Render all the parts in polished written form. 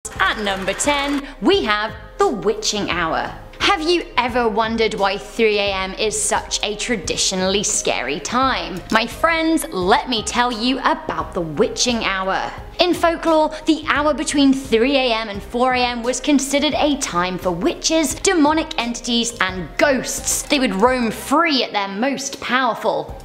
At number 10, we have the witching hour. Have you ever wondered why 3 AM is such a traditionally scary time? My friends, let me tell you about the witching hour. In folklore, the hour between 3 AM and 4 AM was considered a time for witches, demonic entities, and ghosts. They would roam free at their most powerful.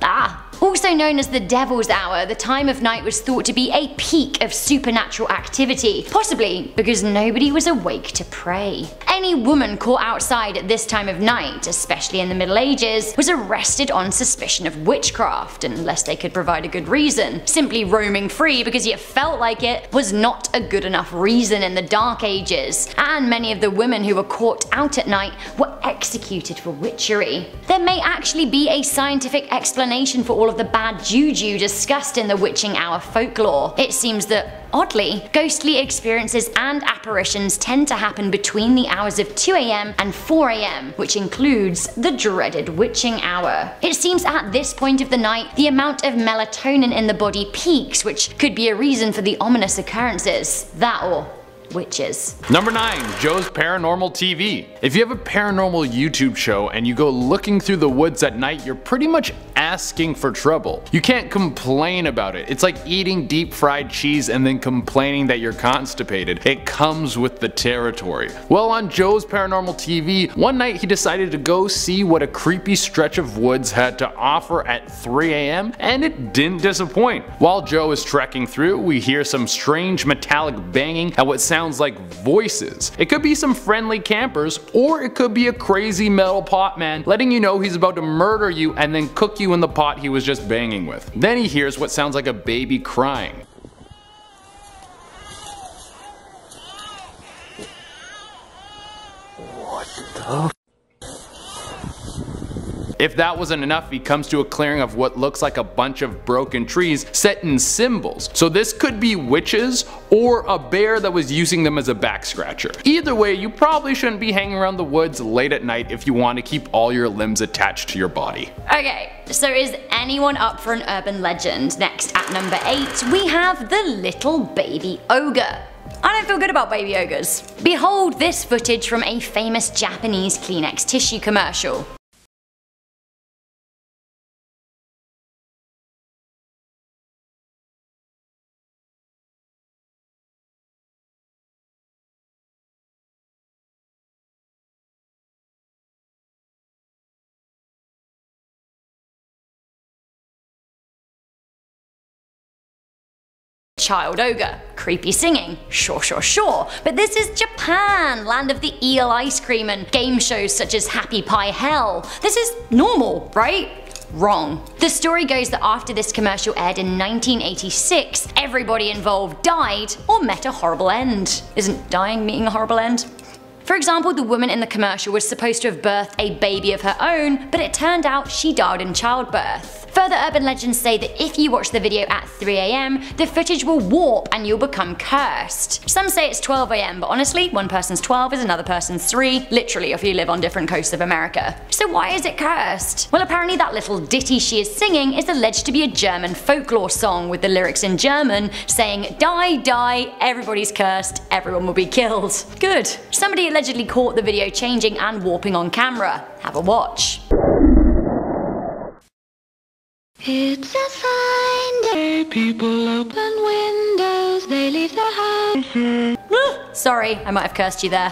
Also known as the Devil's Hour, the time of night was thought to be a peak of supernatural activity, possibly because nobody was awake to pray. Any woman caught outside at this time of night, especially in the Middle Ages, was arrested on suspicion of witchcraft, unless they could provide a good reason. Simply roaming free because you felt like it was not a good enough reason in the Dark Ages, and many of the women who were caught out at night were executed for witchery. There may actually be a scientific explanation for all of the bad juju discussed in the witching hour folklore. It seems that, oddly, ghostly experiences and apparitions tend to happen between the hours of 2 AM and 4 AM, which includes the dreaded witching hour. It seems at this point of the night, the amount of melatonin in the body peaks, which could be a reason for the ominous occurrences. That or witches. Number 9. Joe's Paranormal TV. If you have a paranormal YouTube show and you go looking through the woods at night, you're pretty much asking for trouble. You can't complain about it. It's like eating deep fried cheese and then complaining that you're constipated. It comes with the territory. Well, on Joe's Paranormal TV, one night he decided to go see what a creepy stretch of woods had to offer at 3 AM, and it didn't disappoint. While Joe is trekking through, we hear some strange metallic banging at what sounds like voices. It could be some friendly campers, or it could be a crazy metal pot man letting you know he's about to murder you and then cook you in the pot he was just banging with. Then he hears what sounds like a baby crying. What the? If that wasn't enough, he comes to a clearing of what looks like a bunch of broken trees set in symbols. So this could be witches or a bear that was using them as a back scratcher. Either way, you probably shouldn't be hanging around the woods late at night if you want to keep all your limbs attached to your body. Okay, so is anyone up for an urban legend? Next at number 8, we have the little baby ogre. I don't feel good about baby ogres. Behold this footage from a famous Japanese Kleenex tissue commercial. Child ogre. Creepy singing. Sure. But this is Japan, land of the eel ice cream and game shows such as Happy Pie Hell. This is normal, right? Wrong. The story goes that after this commercial aired in 1986, everybody involved died or met a horrible end. Isn't dying meeting a horrible end? For example, the woman in the commercial was supposed to have birthed a baby of her own, but it turned out she died in childbirth. Further urban legends say that if you watch the video at 3 AM, the footage will warp and you'll become cursed. Some say it's 12 AM, but honestly, one person's 12 is another person's 3, literally if you live on different coasts of America. So why is it cursed? Well, apparently that little ditty she is singing is alleged to be a German folklore song with the lyrics in German saying, "Die, die, everybody's cursed, everyone will be killed." Good. Somebody allegedly caught the video changing and warping on camera. Have a watch. It's a fine day, people open windows, they leave their houses. Sorry, I might have cursed you there.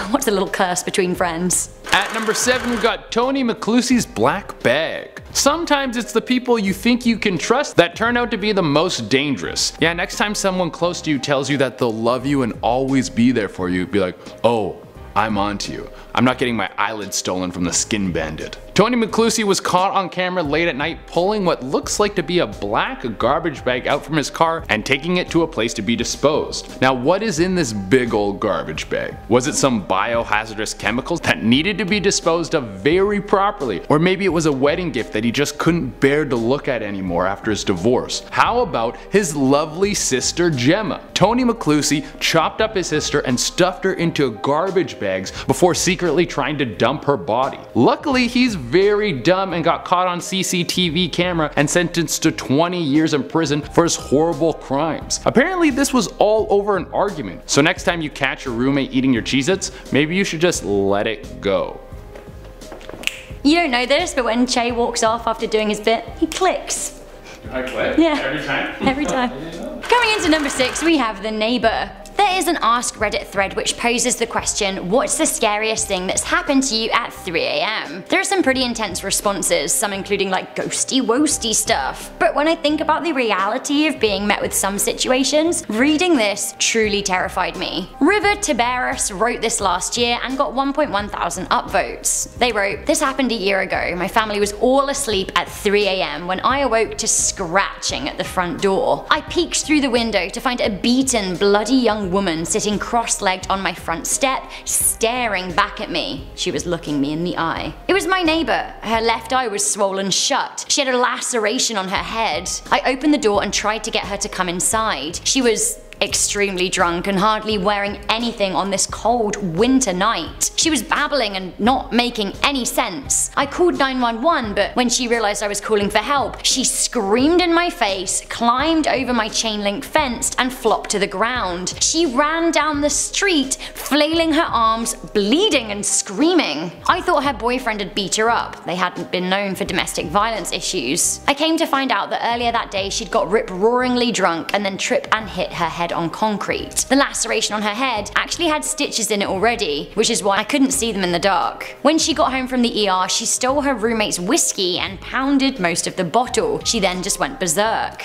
What's a little curse between friends? At number 7, we've got Tony McClusey's Black Bag. Sometimes it's the people you think you can trust that turn out to be the most dangerous. Yeah, next time someone close to you tells you that they'll love you and always be there for you, be like, oh, I'm onto you. I'm not getting my eyelids stolen from the skin bandit. Tony McClusey was caught on camera late at night pulling what looks like to be a black garbage bag out from his car and taking it to a place to be disposed. Now, what is in this big old garbage bag? Was it some biohazardous chemicals that needed to be disposed of very properly? Or maybe it was a wedding gift that he just couldn't bear to look at anymore after his divorce? How about his lovely sister Gemma? Tony McClusey chopped up his sister and stuffed her into a garbage bag bags before secretly trying to dump her body. Luckily, he's very dumb and got caught on CCTV camera and sentenced to 20 years in prison for his horrible crimes. Apparently this was all over an argument, so next time you catch your roommate eating your Cheez-Its, maybe you should just let it go. You don't know this, but when Che walks off after doing his bit, he clicks. I click? Yeah. Every time? Every time. Coming into number 6, we have the neighbor. There is an Ask Reddit thread which poses the question, what's the scariest thing that's happened to you at 3 AM? There are some pretty intense responses, some including like ghosty woasty stuff. But when I think about the reality of being met with some situations, reading this truly terrified me. River Tiberius wrote this last year and got 1.1 thousand upvotes. They wrote, this happened a year ago. My family was all asleep at 3 AM when I awoke to scratching at the front door. I peeked through the window to find a beaten, bloody young woman sitting cross-legged on my front step, staring back at me. She was looking me in the eye. It was my neighbor. Her left eye was swollen shut. She had a laceration on her head. I opened the door and tried to get her to come inside. She was extremely drunk and hardly wearing anything on this cold winter night. She was babbling and not making any sense. I called 911, but when she realized I was calling for help, she screamed in my face, climbed over my chain link fence and flopped to the ground. She ran down the street, flailing her arms, bleeding and screaming. I thought her boyfriend had beat her up. They hadn't been known for domestic violence issues. I came to find out that earlier that day she'd got rip-roaringly drunk and then tripped and hit her head on concrete. The laceration on her head actually had stitches in it already, which is why I couldn't see them in the dark. When she got home from the ER, she stole her roommate's whiskey and pounded most of the bottle. She then just went berserk.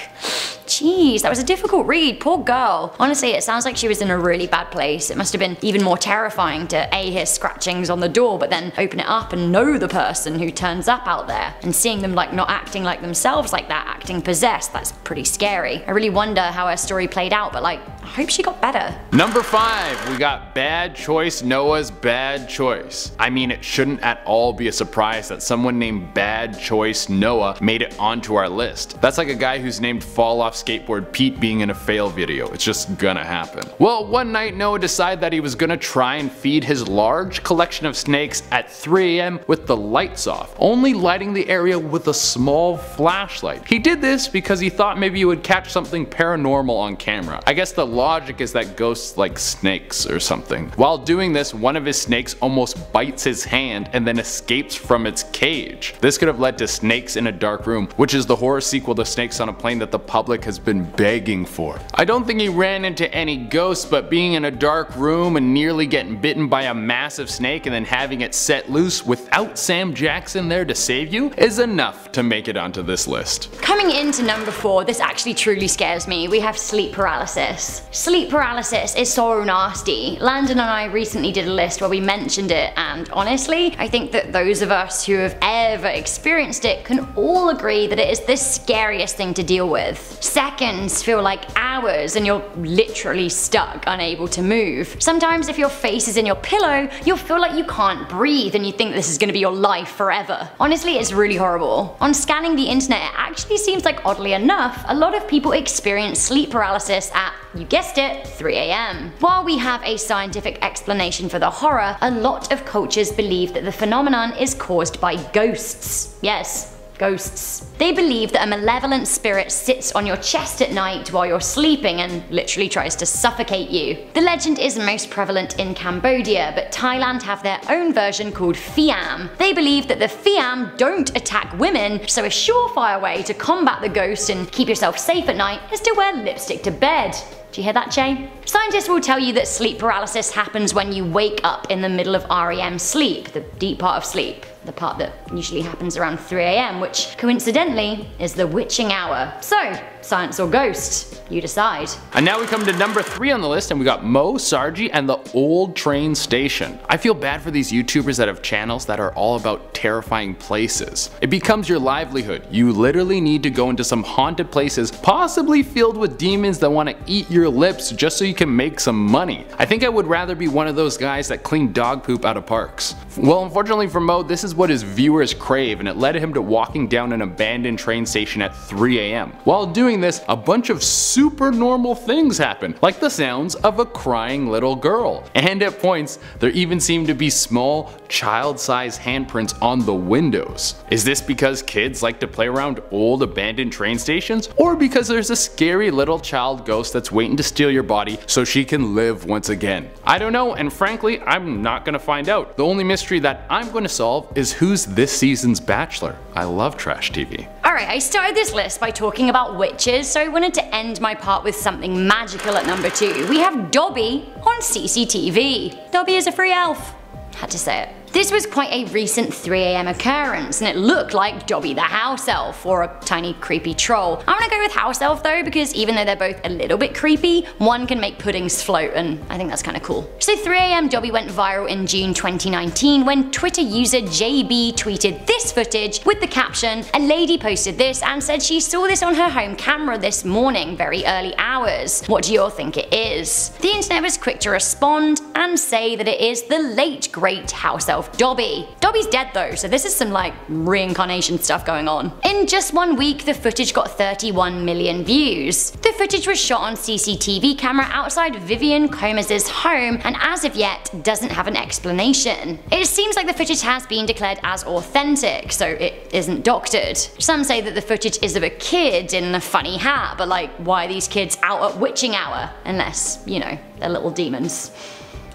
Jeez, that was a difficult read, poor girl. Honestly, it sounds like she was in a really bad place. It must have been even more terrifying to A, hear scratchings on the door, but then open it up and know the person who turns up out there. And seeing them like not acting like themselves like that, acting possessed, that's pretty scary. I really wonder how her story played out, but like, I hope she got better. Number 5, we got Bad Choice Noah's Bad Choice. I mean, it shouldn't at all be a surprise that someone named Bad Choice Noah made it onto our list. That's like a guy who's named Fall Off Skateboard Pete being in a fail video. It's just gonna happen. Well, one night Noah decided that he was gonna try and feed his large collection of snakes at 3 AM with the lights off, only lighting the area with a small flashlight. He did this because he thought maybe he would catch something paranormal on camera. I guess the logic is that ghosts like snakes or something. While doing this, one of his snakes almost bites his hand and then escapes from its cage. This could have led to Snakes in a Dark Room, which is the horror sequel to Snakes on a Plane that the public has been begging for. I don't think he ran into any ghosts, but being in a dark room and nearly getting bitten by a massive snake and then having it set loose without Sam Jackson there to save you is enough to make it onto this list. Coming into number 4, this actually truly scares me. We have sleep paralysis. Sleep paralysis is so nasty. Landon and I recently did a list where we mentioned it, and honestly, I think that those of us who have ever experienced it can all agree that it is the scariest thing to deal with. Seconds feel like hours and you're literally stuck, unable to move. Sometimes if your face is in your pillow, you'll feel like you can't breathe and you think this is gonna be your life forever. Honestly, it's really horrible. On scanning the internet, it actually seems like, oddly enough, a lot of people experience sleep paralysis at, you guessed it, 3 AM. While we have a scientific explanation for the horror, a lot of cultures believe that the phenomenon is caused by ghosts. Yes, ghosts. They believe that a malevolent spirit sits on your chest at night while you're sleeping and literally tries to suffocate you. The legend is most prevalent in Cambodia, but Thailand have their own version called Fiam. They believe that the Fiam don't attack women, so a surefire way to combat the ghost and keep yourself safe at night is to wear lipstick to bed. Do you hear that, Jay? Scientists will tell you that sleep paralysis happens when you wake up in the middle of REM sleep, the deep part of sleep. The part that usually happens around 3 AM, which coincidentally is the witching hour. So, science or ghost? You decide. And now we come to number 3 on the list, and we got Mo, Sargi, and the Old Train Station. I feel bad for these YouTubers that have channels that are all about terrifying places. It becomes your livelihood. You literally need to go into some haunted places, possibly filled with demons that want to eat your lips just so you can can make some money. I think I would rather be one of those guys that clean dog poop out of parks. Well, unfortunately for Mo, this is what his viewers crave, and it led him to walking down an abandoned train station at 3 AM. While doing this, a bunch of super normal things happen, like the sounds of a crying little girl. And at points, there even seemed to be small, child-sized handprints on the windows. Is this because kids like to play around old abandoned train stations? Or because there's a scary little child ghost that's waiting to steal your body so she can live once again? I don't know, and frankly, I'm not gonna find out. The only mystery that I'm gonna solve is who's this season's Bachelor. I love trash TV. Alright, I started this list by talking about witches, so I wanted to end my part with something magical at number 2. We have Dobby on CCTV. Dobby is a free elf. Had to say it. This was quite a recent 3 AM occurrence, and it looked like Dobby the house elf, or a tiny creepy troll. I'm gonna go with house elf though, because even though they're both a little bit creepy, one can make puddings float, and I think that's kinda cool. So 3 AM Dobby went viral in June 2019 when Twitter user JB tweeted this footage with the caption, "A lady posted this and said she saw this on her home camera this morning, very early hours. What do you all think it is?" The internet was quick to respond and say that it is the late great house elf Dobby. Dobby's dead though, so this is some like reincarnation stuff going on. In just 1 week, the footage got 31 million views. The footage was shot on CCTV camera outside Vivian Comas's home, and as of yet doesn't have an explanation. It seems like the footage has been declared as authentic, so it isn't doctored. Some say that the footage is of a kid in a funny hat, but like, why are these kids out at witching hour? Unless, you know, they're little demons.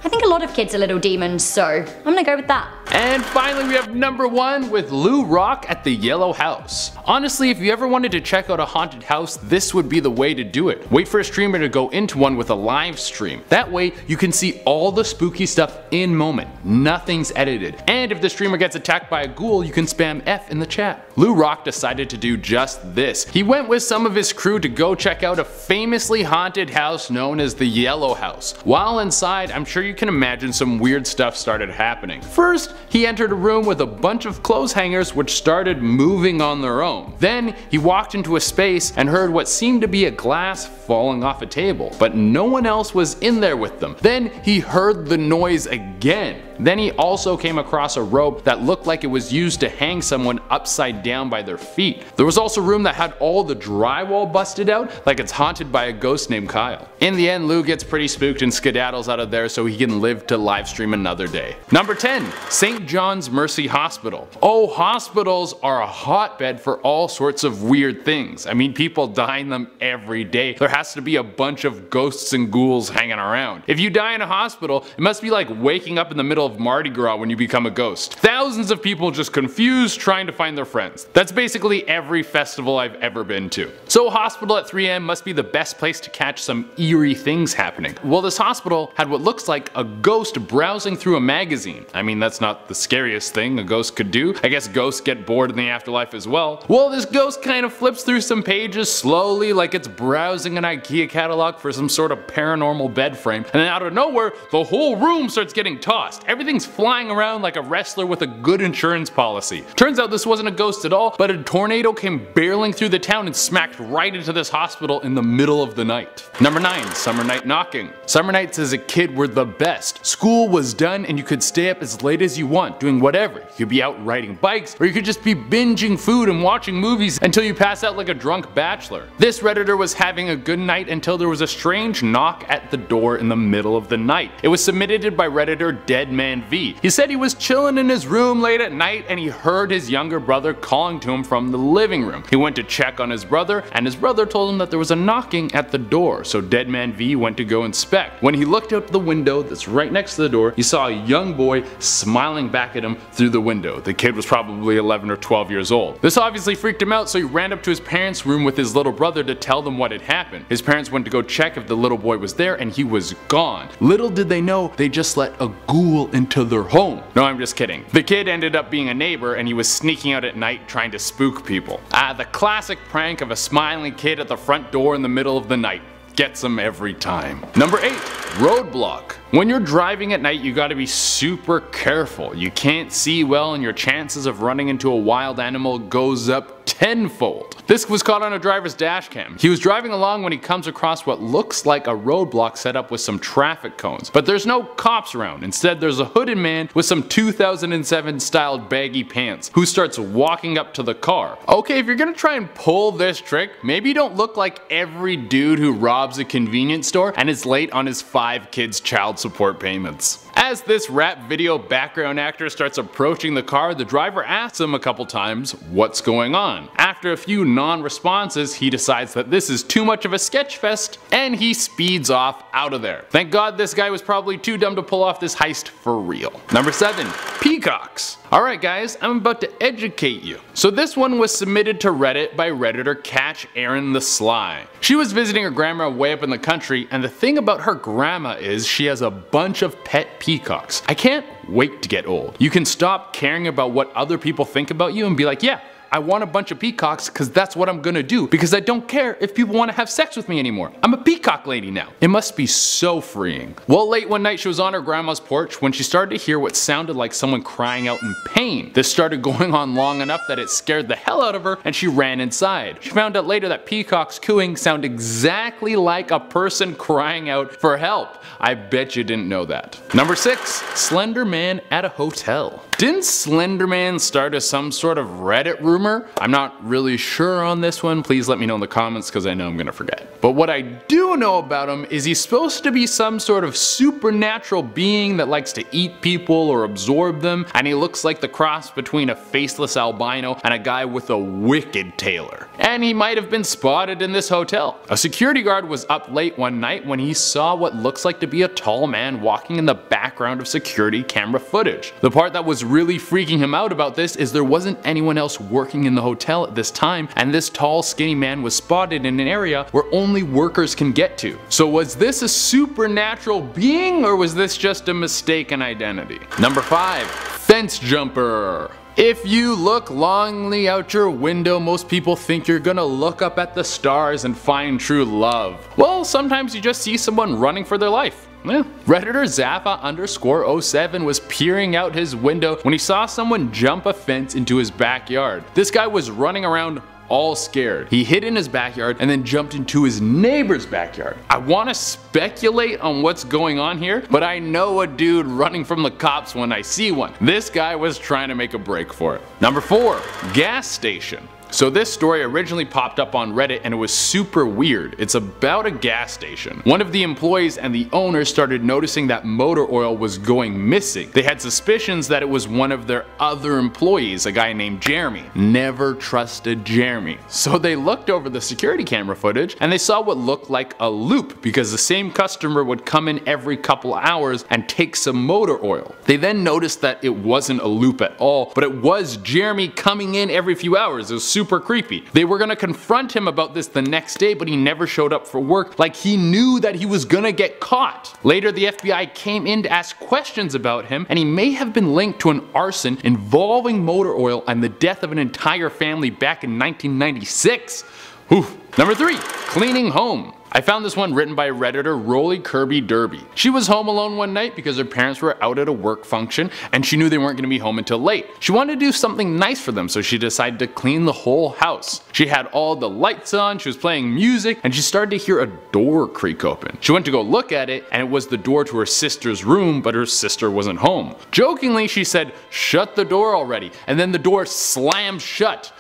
I think a lot of kids are little demons, so I'm gonna go with that. And finally we have number 1 with Lou Rock at the Yellow House. Honestly, if you ever wanted to check out a haunted house, this would be the way to do it. Wait for a streamer to go into one with a live stream. That way you can see all the spooky stuff in moment. Nothing's edited. And if the streamer gets attacked by a ghoul, you can spam F in the chat. Lou Rock decided to do just this. He went with some of his crew to go check out a famously haunted house known as the Yellow House. While inside, I'm sure you can imagine some weird stuff started happening. First, he entered a room with a bunch of clothes hangers which started moving on their own. Then he walked into a space and heard what seemed to be a glass falling off a table, but no one else was in there with them. Then he heard the noise again. Then he also came across a rope that looked like it was used to hang someone upside down by their feet. There was also a room that had all the drywall busted out, like it's haunted by a ghost named Kyle. In the end, Lou gets pretty spooked and skedaddles out of there so he can live to live stream another day. Number 10. St. John's Mercy Hospital. Oh, hospitals are a hotbed for all sorts of weird things. I mean, people die in them every day. There has to be a bunch of ghosts and ghouls hanging around. If you die in a hospital, it must be like waking up in the middle of Mardi Gras when you become a ghost. Thousands of people just confused trying to find their friends. That's basically every festival I've ever been to. So a hospital at 3 AM must be the best place to catch some eerie things happening. Well, this hospital had what looks like a ghost browsing through a magazine. I mean, that's not the scariest thing a ghost could do. I guess ghosts get bored in the afterlife as well. Well, this ghost kind of flips through some pages slowly like it's browsing an IKEA catalog for some sort of paranormal bed frame, and then out of nowhere, the whole room starts getting tossed. Everything's flying around like a wrestler with a good insurance policy. Turns out this wasn't a ghost at all, but a tornado came barreling through the town and smacked right into this hospital in the middle of the night. Number 9. Summer night knocking. Summer nights as a kid were the best. School was done and you could stay up as late as you want, doing whatever. You could be out riding bikes, or you could just be binging food and watching movies until you pass out like a drunk bachelor. This Redditor was having a good night until there was a strange knock at the door in the middle of the night. It was submitted by Redditor Deadman V. He said he was chilling in his room late at night and he heard his younger brother calling to him from the living room. He went to check on his brother and his brother told him that there was a knocking at the door, so Deadman V went to go inspect. When he looked out the window that's right next to the door, he saw a young boy smiling back at him through the window. The kid was probably 11 or 12 years old. This obviously freaked him out, so he ran up to his parents' room with his little brother to tell them what had happened. His parents went to go check if the little boy was there and he was gone. Little did they know, they just let a ghoul into their home. No, I'm just kidding. The kid ended up being a neighbor and he was sneaking out at night trying to spook people. The classic prank of a smiling kid at the front door in the middle of the night. Gets them every time. Number 8. roadblock. When you're driving at night, you gotta be super careful. You can't see well and your chances of running into a wild animal goes up tenfold. This was caught on a driver's dash cam. He was driving along when he comes across what looks like a roadblock set up with some traffic cones, but there's no cops around. Instead, there's a hooded man with some 2007 styled baggy pants who starts walking up to the car. Okay, if you're gonna try and pull this trick, maybe don't look like every dude who robs a convenience store and is late on his 5 kids' child support payments. As this rap video background actor starts approaching the car, the driver asks him a couple times what's going on. After a few non-responses, he decides that this is too much of a sketch fest and he speeds off out of there. Thank God this guy was probably too dumb to pull off this heist for real. Number 7. Peacocks. Alright guys, I'm about to educate you. So this one was submitted to Reddit by Redditor Catch Aaron the Sly. She was visiting her grandma way up in the country, and the thing about her grandma is she has a bunch of pet peacocks. I can't wait to get old. You can stop caring about what other people think about you and be like, yeah, I want a bunch of peacocks because that's what I'm gonna do, because I don't care if people want to have sex with me anymore. I'm a peacock lady now. It must be so freeing. Well, late one night she was on her grandma's porch when she started to hear what sounded like someone crying out in pain. This started going on long enough that it scared the hell out of her and she ran inside. She found out later that peacocks cooing sound exactly like a person crying out for help. I bet you didn't know that. Number 6. Slender Man at a hotel. Didn't Slender Man start as some sort of Reddit rumor? I'm not really sure on this one. Please let me know in the comments because I know I'm gonna forget. But what I do know about him is he's supposed to be some sort of supernatural being that likes to eat people or absorb them, and he looks like the cross between a faceless albino and a guy with a wicked tailor. And he might have been spotted in this hotel. A security guard was up late one night when he saw what looks like to be a tall man walking in the background of security camera footage. The part that was really freaking him out about this is there wasn't anyone else working in the hotel at this time, and this tall skinny man was spotted in an area where only workers can get to. So was this a supernatural being, or was this just a mistaken identity? Number 5. Fence jumper. If you look longly out your window, most people think you're gonna look up at the stars and find true love. Well, sometimes you just see someone running for their life. Redditor Zappa_07 was peering out his window when he saw someone jump a fence into his backyard. This guy was running around all scared. He hid in his backyard and then jumped into his neighbor's backyard. I want to speculate on what's going on here, but I know a dude running from the cops when I see one. This guy was trying to make a break for it. Number 4. Gas station. So this story originally popped up on Reddit and it was super weird. It's about a gas station. One of the employees and the owner started noticing that motor oil was going missing. They had suspicions that it was one of their other employees, a guy named Jeremy. Never trusted Jeremy. So they looked over the security camera footage and they saw what looked like a loop, because the same customer would come in every couple hours and take some motor oil. They then noticed that it wasn't a loop at all, but it was Jeremy coming in every few hours. It was super creepy. They were gonna confront him about this the next day, but he never showed up for work, like he knew that he was gonna get caught. Later, the FBI came in to ask questions about him, and he may have been linked to an arson involving motor oil and the death of an entire family back in 1996. Whew. Number 3. Cleaning home. I found this one written by Redditor Rolly Kirby Derby. She was home alone one night because her parents were out at a work function and she knew they weren't going to be home until late. She wanted to do something nice for them, so she decided to clean the whole house. She had all the lights on, she was playing music, and she started to hear a door creak open. She went to go look at it, and it was the door to her sister's room, but her sister wasn't home. Jokingly, she said, "Shut the door already," and then the door slammed shut.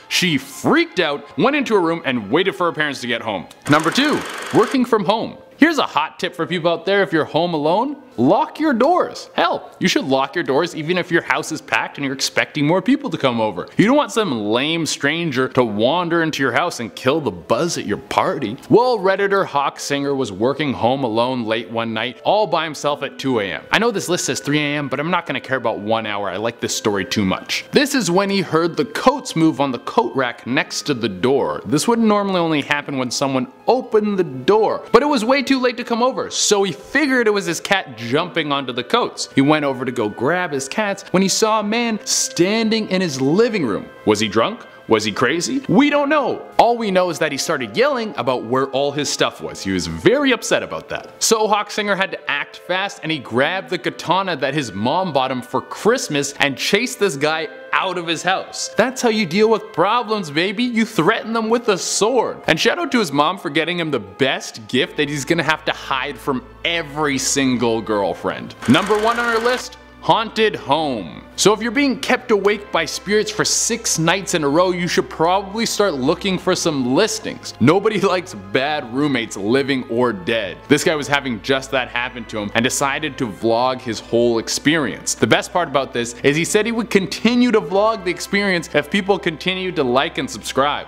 She freaked out, went into her room, and waited for her parents to get home. Number 2. Working from home. Here's a hot tip for people out there if you're home alone. Lock your doors. Hell, you should lock your doors even if your house is packed and you're expecting more people to come over. You don't want some lame stranger to wander into your house and kill the buzz at your party. Well, Redditor Hawk Singer was working home alone late one night, all by himself at 2 a.m. I know this list says 3 a.m., but I'm not going to care about 1 hour. I like this story too much. This is when he heard the coats move on the coat rack next to the door. This would normally only happen when someone opened the door, but it was way too late to come over, so he figured it was his cat jumping onto the coats. He went over to go grab his cats when he saw a man standing in his living room. Was he drunk? Was he crazy? We don't know. All we know is that he started yelling about where all his stuff was. He was very upset about that. So Hawk Singer had to act fast, and he grabbed the katana that his mom bought him for Christmas and chased this guy out of his house. That's how you deal with problems, baby. You threaten them with a sword. And shout out to his mom for getting him the best gift that he's gonna have to hide from every single girlfriend. Number 1 on our list, haunted home. So if you're being kept awake by spirits for 6 nights in a row, you should probably start looking for some listings. Nobody likes bad roommates, living or dead. This guy was having just that happen to him and decided to vlog his whole experience. The best part about this is he said he would continue to vlog the experience if people continued to like and subscribe.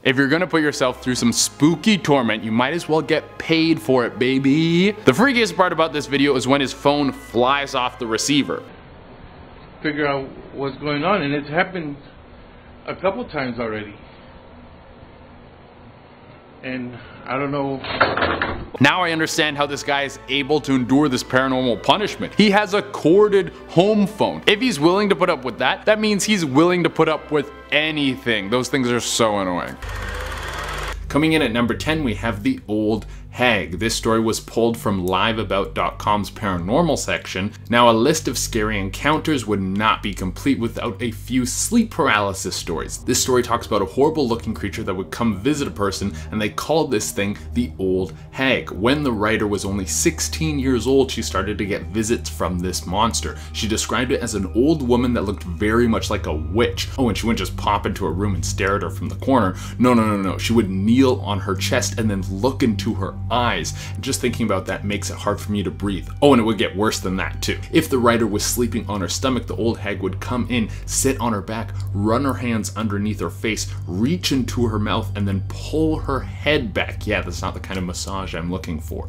If you're gonna put yourself through some spooky torment, you might as well get paid for it, baby. The freakiest part about this video is when his phone flies off the receiver. Figure out what's going on, and it's happened a couple times already. And I don't know. Now I understand how this guy is able to endure this paranormal punishment. He has a corded home phone. If he's willing to put up with that, that means he's willing to put up with anything. Those things are so annoying. Coming in at number 10, we have the Old Hag. This story was pulled from liveabout.com's paranormal section. Now, a list of scary encounters would not be complete without a few sleep paralysis stories. This story talks about a horrible looking creature that would come visit a person, and they called this thing the Old Hag. When the writer was only 16 years old, she started to get visits from this monster. She described it as an old woman that looked very much like a witch. Oh, and she wouldn't just pop into a room and stare at her from the corner. No. She would kneel on her chest and then look into her eyes. And just thinking about that makes it hard for me to breathe. Oh, and it would get worse than that too. If the writer was sleeping on her stomach, the Old Hag would come in, sit on her back, run her hands underneath her face, reach into her mouth, and then pull her head back. Yeah, that's not the kind of massage I'm looking for.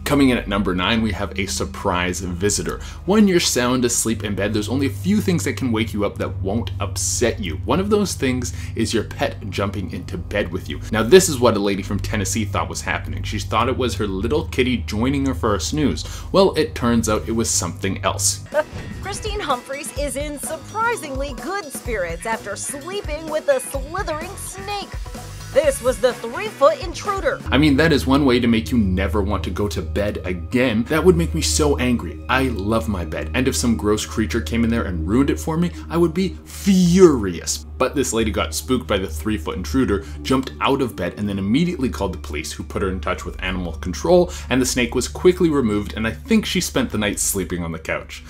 Coming in at number 9, we have a surprise visitor. When you're sound asleep in bed, there's only a few things that can wake you up that won't upset you. One of those things is your pet jumping into bed with you. Now, this is what a lady from Tennessee thought was happening. She thought it was her little kitty joining her for a snooze. Well, it turns out it was something else. Christine Humphreys is in surprisingly good spirits after sleeping with a slithering snake. This was the 3-foot intruder. I mean, that is one way to make you never want to go to bed again. That would make me so angry. I love my bed, and if some gross creature came in there and ruined it for me, I would be furious. But this lady got spooked by the 3-foot intruder, jumped out of bed, and then immediately called the police, who put her in touch with animal control, and the snake was quickly removed, and I think she spent the night sleeping on the couch.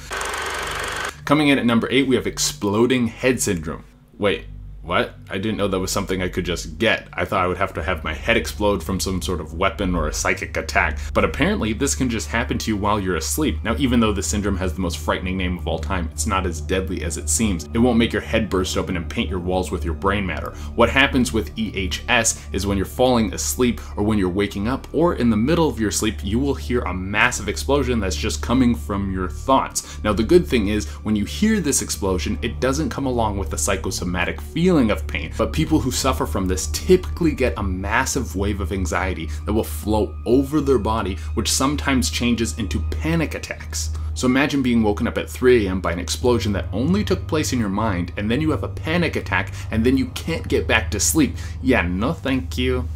Coming in at number 8, we have exploding head syndrome. Wait. What? I didn't know that was something I could just get. I thought I would have to have my head explode from some sort of weapon or a psychic attack. But apparently this can just happen to you while you're asleep. Now, even though this syndrome has the most frightening name of all time, it's not as deadly as it seems. It won't make your head burst open and paint your walls with your brain matter. What happens with EHS is when you're falling asleep or when you're waking up or in the middle of your sleep, you will hear a massive explosion that's just coming from your thoughts. Now, the good thing is when you hear this explosion, it doesn't come along with the psychosomatic feeling of pain, but people who suffer from this typically get a massive wave of anxiety that will flow over their body, which sometimes changes into panic attacks. So imagine being woken up at 3 a.m. by an explosion that only took place in your mind, and then you have a panic attack, and then you can't get back to sleep. Yeah, no thank you.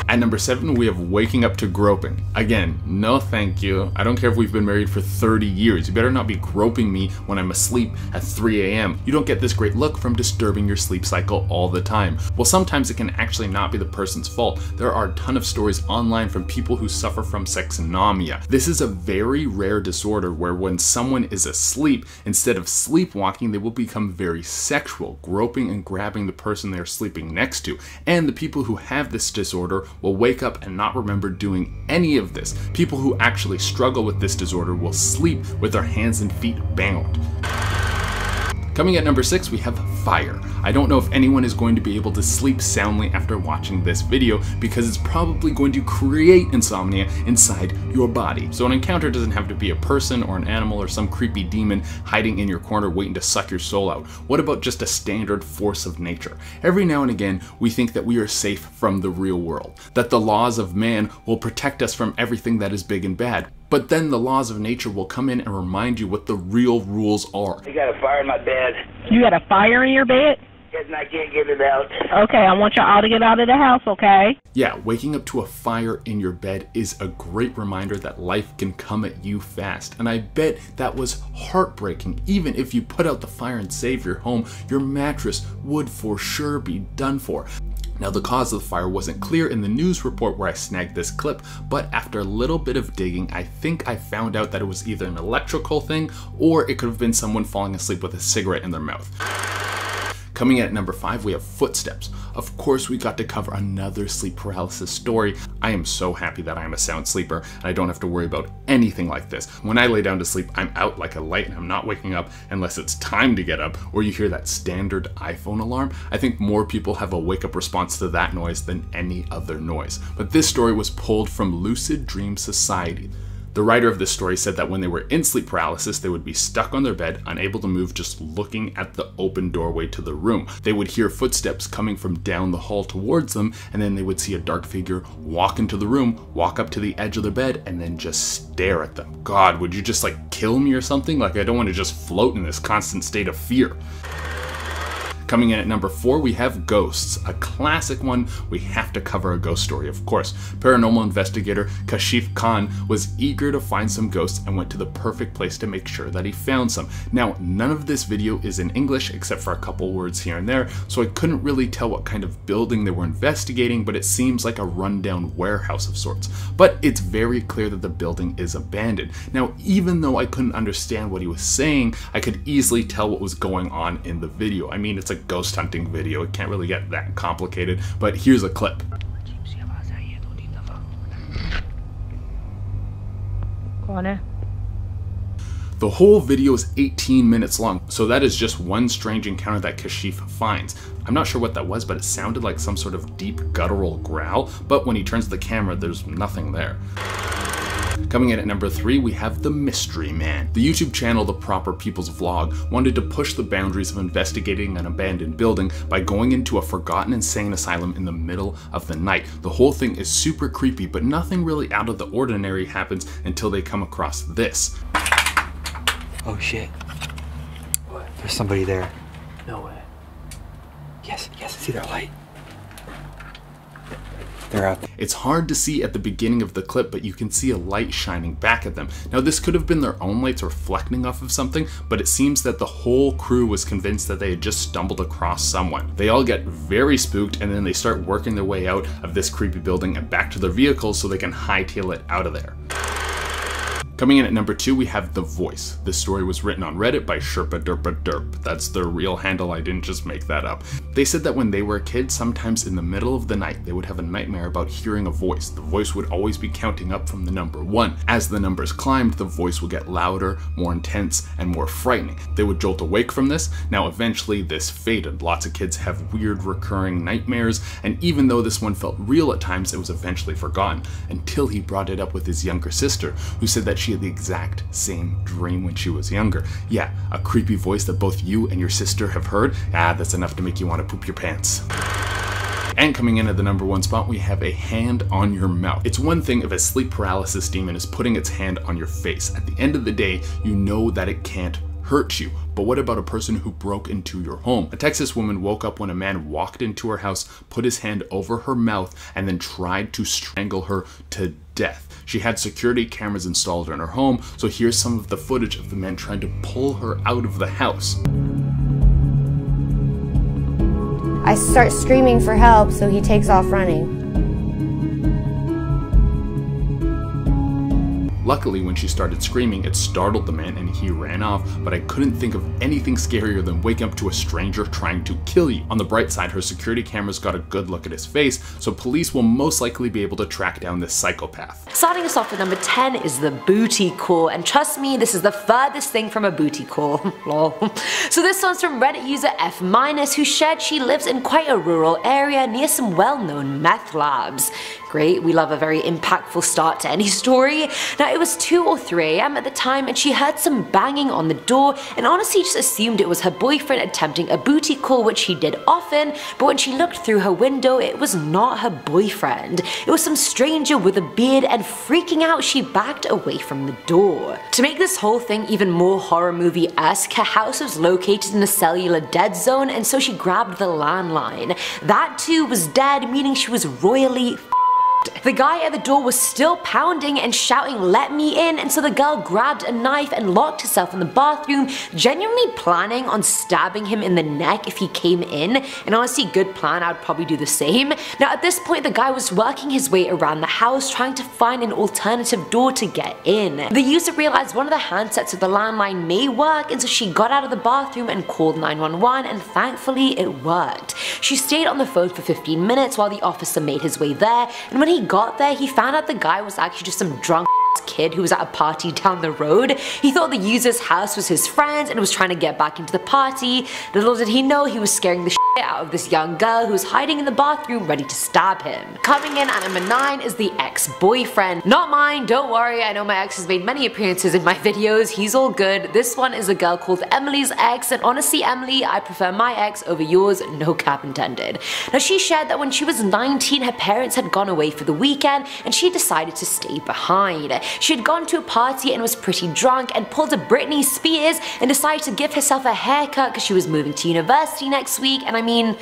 At number 7, we have waking up to groping. Again, no thank you. I don't care if we've been married for 30 years. You better not be groping me when I'm asleep at 3 a.m. You don't get this great look from disturbing your sleep cycle all the time. Well, sometimes it can actually not be the person's fault. There are a ton of stories online from people who suffer from sexanomia. This is a very rare disorder where when someone is asleep, instead of sleepwalking, they will become very sexual, groping and grabbing the person they're sleeping next to. And the people who have this disorder will wake up and not remember doing any of this. People who actually struggle with this disorder will sleep with their hands and feet bound. Coming at number 6, we have fire. I don't know if anyone is going to be able to sleep soundly after watching this video because it's probably going to create insomnia inside your body. So an encounter doesn't have to be a person or an animal or some creepy demon hiding in your corner waiting to suck your soul out. What about just a standard force of nature? Every now and again, we think that we are safe from the real world, that the laws of man will protect us from everything that is big and bad. But then the laws of nature will come in and remind you what the real rules are. I got a fire in my bed. You got a fire in your bed? Yes, and I can't get it out. Okay, I want you all to get out of the house, okay? Yeah, waking up to a fire in your bed is a great reminder that life can come at you fast. And I bet that was heartbreaking. Even if you put out the fire and save your home, your mattress would for sure be done for. Now, the cause of the fire wasn't clear in the news report where I snagged this clip, but after a little bit of digging, I think I found out that it was either an electrical thing or it could have been someone falling asleep with a cigarette in their mouth. Coming in at number 5, we have footsteps. Of course, we got to cover another sleep paralysis story. I am so happy that I am a sound sleeper and I don't have to worry about anything like this. When I lay down to sleep, I'm out like a light and I'm not waking up unless it's time to get up or you hear that standard iPhone alarm. I think more people have a wake-up response to that noise than any other noise. But this story was pulled from Lucid Dream Society. The writer of this story said that when they were in sleep paralysis, they would be stuck on their bed, unable to move, just looking at the open doorway to the room. They would hear footsteps coming from down the hall towards them, and then they would see a dark figure walk into the room, walk up to the edge of their bed, and then just stare at them. God, would you just like kill me or something? Like, I don't want to just float in this constant state of fear. Coming in at number 4, we have ghosts. A classic one. We have to cover a ghost story, of course. Paranormal investigator Kashif Khan was eager to find some ghosts and went to the perfect place to make sure that he found some. Now, none of this video is in English except for a couple words here and there, so I couldn't really tell what kind of building they were investigating, but it seems like a rundown warehouse of sorts. But it's very clear that the building is abandoned. Now, even though I couldn't understand what he was saying, I could easily tell what was going on in the video. I mean, it's a ghost hunting video. It can't really get that complicated, but here's a clip. The whole video is 18 minutes long, so that is just one strange encounter that Kashif finds. I'm not sure what that was, but it sounded like some sort of deep guttural growl, but when he turns the camera, there's nothing there. Coming in at number 3, we have The Mystery Man. The YouTube channel The Proper People's Vlog wanted to push the boundaries of investigating an abandoned building by going into a forgotten insane asylum in the middle of the night. The whole thing is super creepy, but nothing really out of the ordinary happens until they come across this. Oh shit. What? There's somebody there. No way. Yes, I see their light. They're out there. It's hard to see at the beginning of the clip, but you can see a light shining back at them. Now, this could have been their own lights reflecting off of something, but it seems that the whole crew was convinced that they had just stumbled across someone. They all get very spooked, and then they start working their way out of this creepy building and back to their vehicles so they can hightail it out of there. Coming in at number 2, we have The Voice. This story was written on Reddit by Sherpa Derpa Derp. That's their real handle, I didn't just make that up. They said that when they were a kid, sometimes in the middle of the night, they would have a nightmare about hearing a voice. The voice would always be counting up from the number 1. As the numbers climbed, the voice would get louder, more intense, and more frightening. They would jolt awake from this. Now, eventually, this faded. Lots of kids have weird recurring nightmares, and even though this one felt real at times, it was eventually forgotten, until he brought it up with his younger sister, who said that she had the exact same dream when she was younger. Yeah, a creepy voice that both you and your sister have heard. That's enough to make you want to poop your pants. And coming in at the number 1 spot, we have a hand on your mouth. It's one thing if a sleep paralysis demon is putting its hand on your face. At the end of the day, you know that it can't hurt you. But what about a person who broke into your home? A Texas woman woke up when a man walked into her house, put his hand over her mouth, and then tried to strangle her to death. She had security cameras installed in her home, so here's some of the footage of the man trying to pull her out of the house. I start screaming for help, so he takes off running. Luckily, when she started screaming, it startled the man and he ran off, but I couldn't think of anything scarier than waking up to a stranger trying to kill you. On the bright side, her security cameras got a good look at his face, so police will most likely be able to track down this psychopath. Starting us off with number 10 is the booty call, and trust me, this is the furthest thing from a booty call. Lol. So this one's from Reddit user F-, who shared she lives in quite a rural area near some well-known meth labs. Great, we love a very impactful start to any story. Now it was 2 or 3 AM at the time and she heard some banging on the door and honestly just assumed it was her boyfriend attempting a booty call, which he did often, but when she looked through her window it was not her boyfriend. It was some stranger with a beard, and freaking out she backed away from the door. To make this whole thing even more horror movie-esque, her house was located in a cellular dead zone, and so she grabbed the landline. That too was dead, meaning she was royally The guy at the door was still pounding and shouting, "Let me in," and so the girl grabbed a knife and locked herself in the bathroom, genuinely planning on stabbing him in the neck if he came in, and honestly, good plan, I'd probably do the same. Now at this point the guy was working his way around the house trying to find an alternative door to get in. The user realized one of the handsets of the landline may work, and so she got out of the bathroom and called 911, and thankfully it worked. She stayed on the phone for 15 minutes while the officer made his way there, and when he got there he found out the guy was actually just some drunk kid who was at a party down the road. He thought the user's house was his friend's and was trying to get back into the party. Little did he know he was scaring the shit out of this young girl who was hiding in the bathroom ready to stab him. Coming in at number 9 is the ex-boyfriend. Not mine, don't worry, I know my ex has made many appearances in my videos, he's all good. This one is a girl called Emily's ex, and honestly Emily, I prefer my ex over yours, no cap intended. Now she shared that when she was 19 her parents had gone away for the weekend and she decided to stay behind. She had gone to a party and was pretty drunk and pulled a Britney Spears and decided to give herself a haircut because she was moving to university next week, and I mean,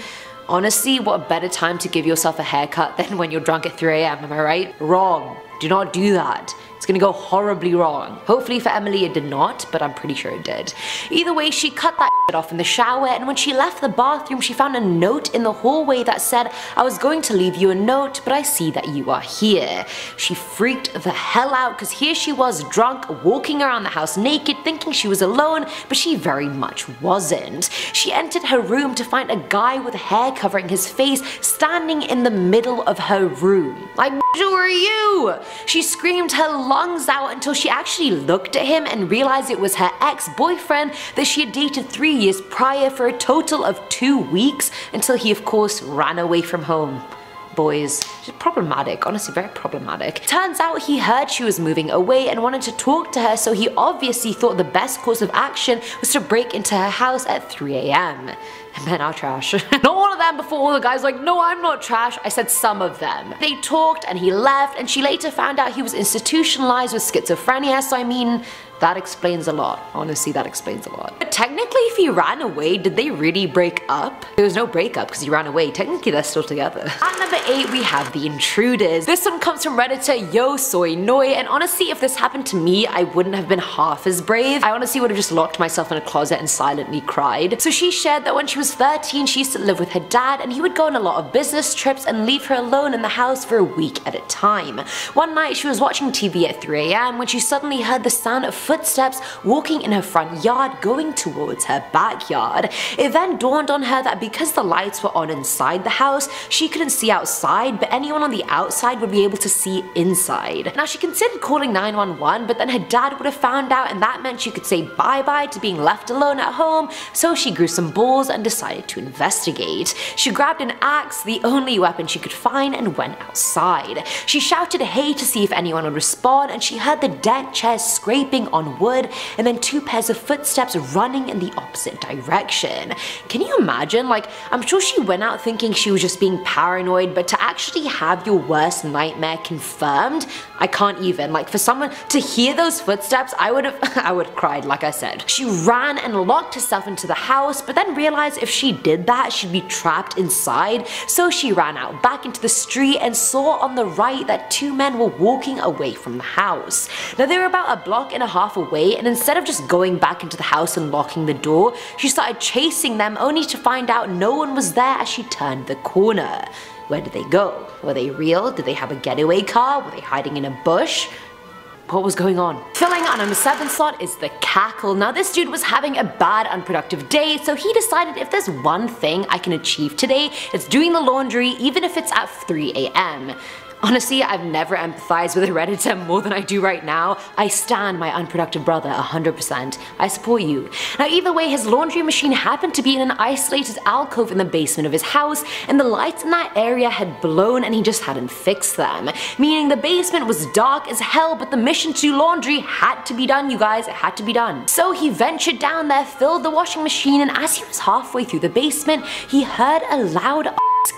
honestly, what a better time to give yourself a haircut than when you're drunk at 3 AM, am I right? Wrong. Do not do that. It's gonna go horribly wrong. Hopefully for Emily it did not, but I'm pretty sure it did. Either way, she cut that off in the shower, and when she left the bathroom she found a note in the hallway that said, "I was going to leave you a note, but I see that you are here." She freaked the hell out because here she was drunk, walking around the house naked, thinking she was alone, but she very much wasn't. She entered her room to find a guy with hair covering his face standing in the middle of her room. Like, who are you? She screamed her lungs out until she actually looked at him and realized it was her ex-boyfriend that she had dated 3 years prior for a total of 2 weeks, until he of course ran away from home. Boys, just problematic, honestly very problematic. Turns out he heard she was moving away and wanted to talk to her, so he obviously thought the best course of action was to break into her house at 3 AM. Men are trash. Not one of them before the guy's like, "No, I'm not trash." I said some of them. They talked and he left, and she later found out he was institutionalized with schizophrenia, so I mean, that explains a lot. Honestly, that explains a lot. But technically, if he ran away, did they really break up? There was no breakup because he ran away. Technically, they're still together. At number 8, we have the intruders. This one comes from Redditor Yo Soy Noi, and honestly, if this happened to me, I wouldn't have been half as brave. I honestly would have just locked myself in a closet and silently cried. So she shared that when she was 13, she used to live with her dad, and he would go on a lot of business trips and leave her alone in the house for a week at a time. One night, she was watching TV at 3 AM when she suddenly heard the sound of footsteps walking in her front yard going towards her backyard. It then dawned on her that because the lights were on inside the house, she couldn't see outside, but anyone on the outside would be able to see inside. Now she considered calling 911, but then her dad would have found out, and that meant she could say bye-bye to being left alone at home, so she grew some balls and decided to investigate. She grabbed an axe, the only weapon she could find, and went outside. She shouted hey to see if anyone would respond, and she heard the deck chairs scraping on wood, and then 2 pairs of footsteps running in the opposite direction. Can you imagine? Like, I'm sure she went out thinking she was just being paranoid, but to actually have your worst nightmare confirmed, I can't even. Like, for someone to hear those footsteps, I would have cried, like I said. She ran and locked herself into the house, but then realized if she did that, she'd be trapped inside, so she ran out back into the street and saw on the right that 2 men were walking away from the house. Now they were about a block and a half away, and instead of just going back into the house and locking the door, she started chasing them, only to find out no one was there as she turned the corner. Where did they go? Were they real? Did they have a getaway car? Were they hiding in a bush? What was going on? Filling our number 7 slot is the cackle. Now this dude was having a bad, unproductive day, so he decided if there's one thing I can achieve today, it's doing the laundry, even if it's at 3 AM. Honestly, I've never empathized with a Redditor more than I do right now. I stan my unproductive brother 100%. I support you. Now either way, his laundry machine happened to be in an isolated alcove in the basement of his house, and the lights in that area had blown and he just hadn't fixed them. Meaning the basement was dark as hell, but the mission to do laundry had to be done, you guys. It had to be done. So he ventured down there, filled the washing machine, and as he was halfway through the basement, he heard a loud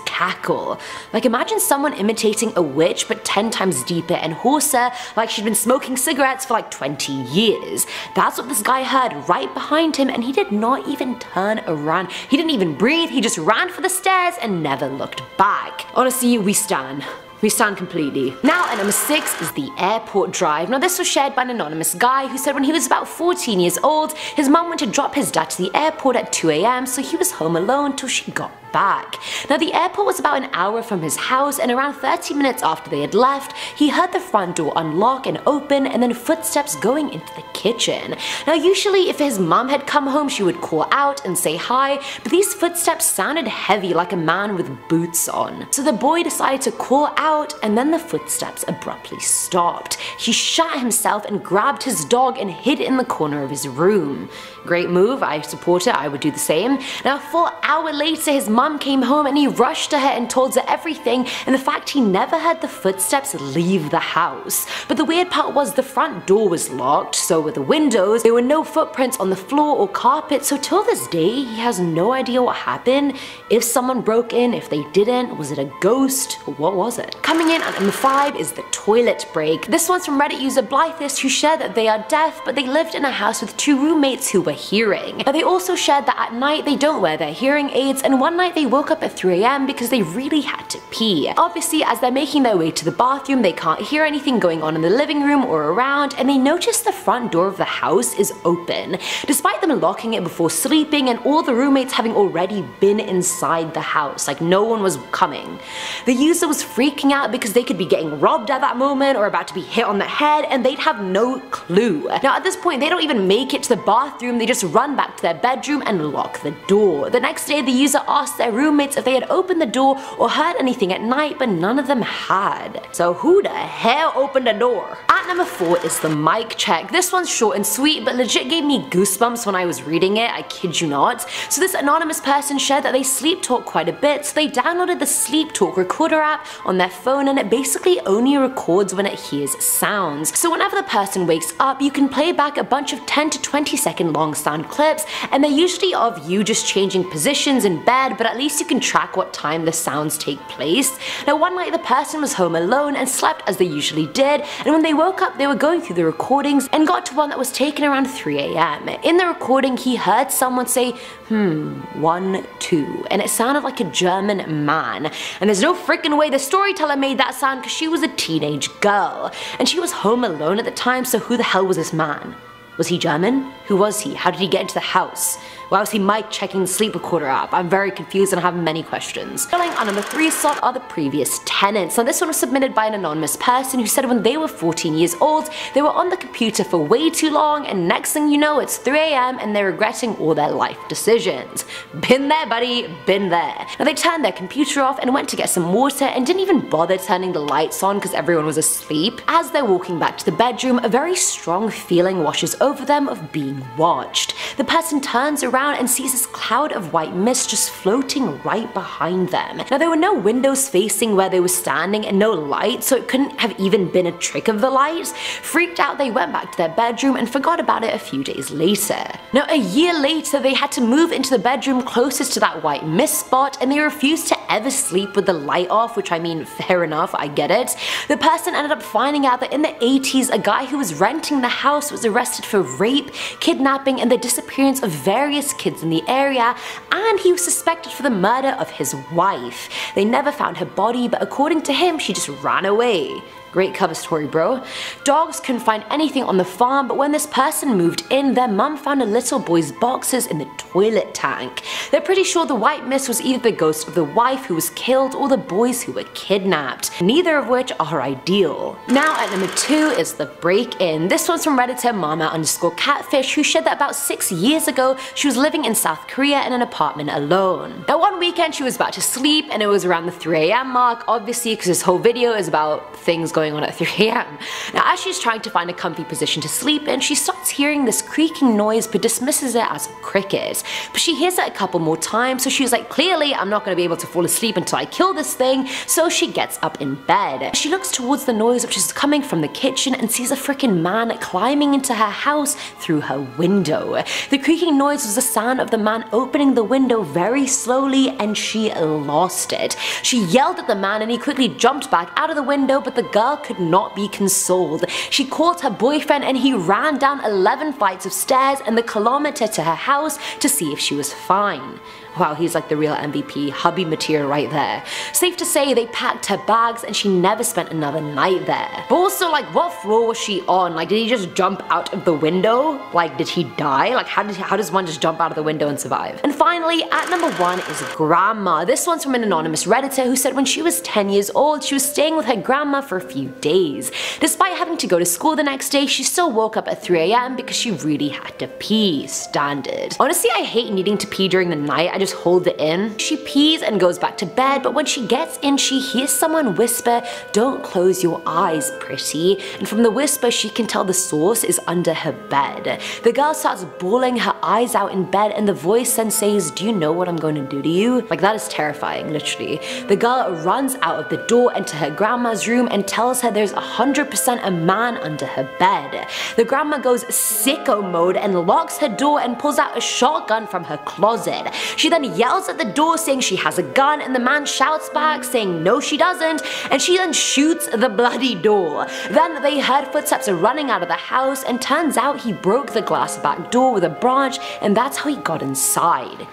cackle. Like imagine someone imitating a witch but 10 times deeper and hoarser, like she'd been smoking cigarettes for like 20 years. That's what this guy heard right behind him, and he did not even turn around. He didn't even breathe, he just ran for the stairs and never looked back. Honestly, we stan. We stand completely. Now at number 6 is the airport drive. Now this was shared by an anonymous guy who said when he was about 14 years old, his mum went to drop his dad to the airport at 2 AM, so he was home alone till she got back. Now the airport was about an hour from his house, and around 30 minutes after they had left, he heard the front door unlock and open and then footsteps going into the kitchen. Now usually if his mum had come home she would call out and say hi, but these footsteps sounded heavy like a man with boots on. So the boy decided to call out, and then the footsteps abruptly stopped. He shot himself and grabbed his dog and hid in the corner of his room. Great move, I support it, I would do the same. Now a full hour later his mum came home and he rushed to her and told her everything, and the fact he never heard the footsteps leave the house. But the weird part was the front door was locked, so with the windows, there were no footprints on the floor or carpet, so till this day he has no idea what happened, if someone broke in, if they didn't, was it a ghost, or what was it? Coming in at number 5 is the toilet break. This one's from Reddit user Blythist, who shared that they are deaf, but they lived in a house with 2 roommates who were hearing. But they also shared that at night they don't wear their hearing aids, and one night they woke up at 3 AM because they really had to pee. Obviously as they're making their way to the bathroom they can't hear anything going on in the living room or around, and they notice the front door of the house is open, despite them locking it before sleeping and all the roommates having already been inside the house, like no one was coming. The user was freaking out because they could be getting robbed at that moment or about to be hit on the head, and they'd have no clue. Now at this point they don't even make it to the bathroom, they just run back to their bedroom and lock the door. The next day the user asked their roommates if they had opened the door or heard anything at night, but none of them had. So who the hell opened the door? At number 4 is the mic check. This one's short and sweet, but legit gave me goosebumps when I was reading it, I kid you not. So this anonymous person shared that they sleep talk quite a bit, so they downloaded the sleep talk recorder app on their phone, and it basically only records when it hears sounds. So whenever the person wakes up, you can play back a bunch of 10 to 20 second long sound clips, and they're usually of you just changing positions in bed, but at least you can track what time the sounds take place. Now one night the person was home alone and slept as they usually did, and when they woke up they were going through the recordings and got to one that was taken around 3 AM. In the recording he heard someone say 1, 2, and it sounded like a German man, and there's no freaking way the storyteller made that sound because she was a teenage girl and she was home alone at the time, so who the hell was this man? Was he German? Who was he? How did he get into the house? Why was he mic checking the sleep recorder app? I'm very confused and have many questions. Filling on number 3 slot are the previous tenants. Now this one was submitted by an anonymous person who said when they were 14 years old, they were on the computer for way too long, and next thing you know it's 3 AM and they're regretting all their life decisions. Been there buddy, been there. Now they turned their computer off and went to get some water and didn't even bother turning the lights on because everyone was asleep. As they're walking back to the bedroom, a very strong feeling washes over them of being watched. The person turns around and sees this cloud of white mist just floating right behind them. Now there were no windows facing where they were standing and no light, so it couldn't have even been a trick of the light. Freaked out, they went back to their bedroom and forgot about it a few days later. Now a year later they had to move into the bedroom closest to that white mist spot, and they refused to ever sleep with the light off, which I mean fair enough, I get it. The person ended up finding out that in the 80s a guy who was renting the house was arrested for rape, kidnapping, and the disappearance of various kids in the area, and he was suspected for the murder of his wife. They never found her body, but according to him she just ran away. Great cover story, bro. Dogs couldn't find anything on the farm, but when this person moved in, their mum found a little boy's boxes in the toilet tank. They're pretty sure the white mist was either the ghost of the wife who was killed or the boys who were kidnapped, neither of which are ideal. Now at number 2 is the break-in. This one's from Redditor Mama_Catfish, who shared that about 6 years ago she was living in South Korea in an apartment alone. Now one weekend she was about to sleep and it was around the 3 AM mark, obviously because this whole video is about things going on at 3 AM. Now as she's trying to find a comfy position to sleep in, she starts hearing this creaking noise but dismisses it as a cricket. But she hears it a couple more times, so she's like, clearly I'm not going to be able to fall asleep until I kill this thing, so she gets up in bed. She looks towards the noise, which is coming from the kitchen, and sees a freaking man climbing into her house through her window. The creaking noise was the sound of the man opening the window very slowly, and she lost it. She yelled at the man and he quickly jumped back out of the window, but the girl could not be consoled. She called her boyfriend and he ran down 11 flights of stairs and the kilometer to her house to see if she was fine. Wow, he's like the real MVP, hubby material right there. Safe to say they packed her bags and she never spent another night there. But also, like, what floor was she on? Like, did he just jump out of the window? Like, did he die? Like, how does one just jump out of the window and survive? And finally, at number 1 is grandma. This one's from an anonymous Redditor who said when she was 10 years old, she was staying with her grandma for a few days. Despite having to go to school the next day, she still woke up at 3 AM because she really had to pee. Standard. Honestly, I hate needing to pee during the night. I just hold it in. She pees and goes back to bed, but when she gets in, she hears someone whisper, "Don't close your eyes, pretty." And from the whisper, she can tell the source is under her bed. The girl starts bawling her eyes out in bed, and the voice then says, "Do you know what I'm going to do to you?" Like, that is terrifying, literally. The girl runs out of the door into her grandma's room and tells her there's 100% a man under her bed. The grandma goes sicko mode and locks her door and pulls out a shotgun from her closet. She then yells at the door saying she has a gun, and the man shouts back saying no she doesn't, and she then shoots the bloody door. Then they heard footsteps running out of the house, and turns out he broke the glass back door with a branch, and that's how he got inside.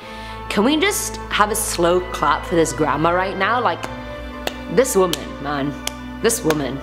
Can we just have a slow clap for this grandma right now? Like, this woman, man. This woman.